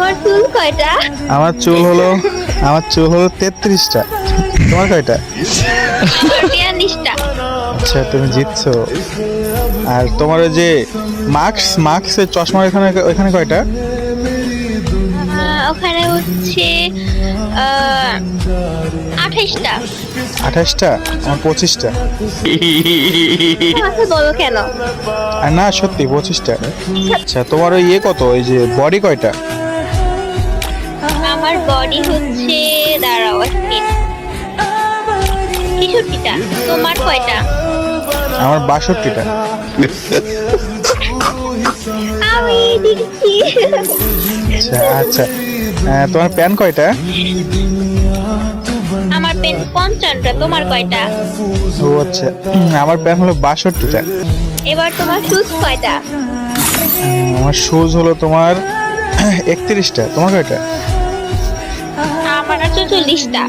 তোমার চুল কয়টা? আমার চুল হলো 33টা। তোমার কয়টা? আমার 42টা। আচ্ছা, তুমি জিতছো। আর তোমার ওই যে মার্কসের চশমার ওখানে কয়টা? ওখানে হচ্ছে 28টা। 28টা? আমার 25টা। আচ্ছা বলো কেন? আর না, সত্যি 25টা। আচ্ছা, তোমার ওই কত, ওই যে বডি কয়টা? আমার বডি হচ্ছে, দাঁড়াও এক মিনিট, 63টা। তোমার কয়টা? আমার 62টা। আমি দেখছি। আচ্ছা আচ্ছা, তোমার প্যান কয়টা? আমার পেন 55টা। তোমার কয়টা? ও আচ্ছা, আমার প্যান হলো 62টা। এবার তোমার শুজ কয়টা? আমার শুজ হলো তোমার 31টা। তোমার কয়টা? আমার 44টা।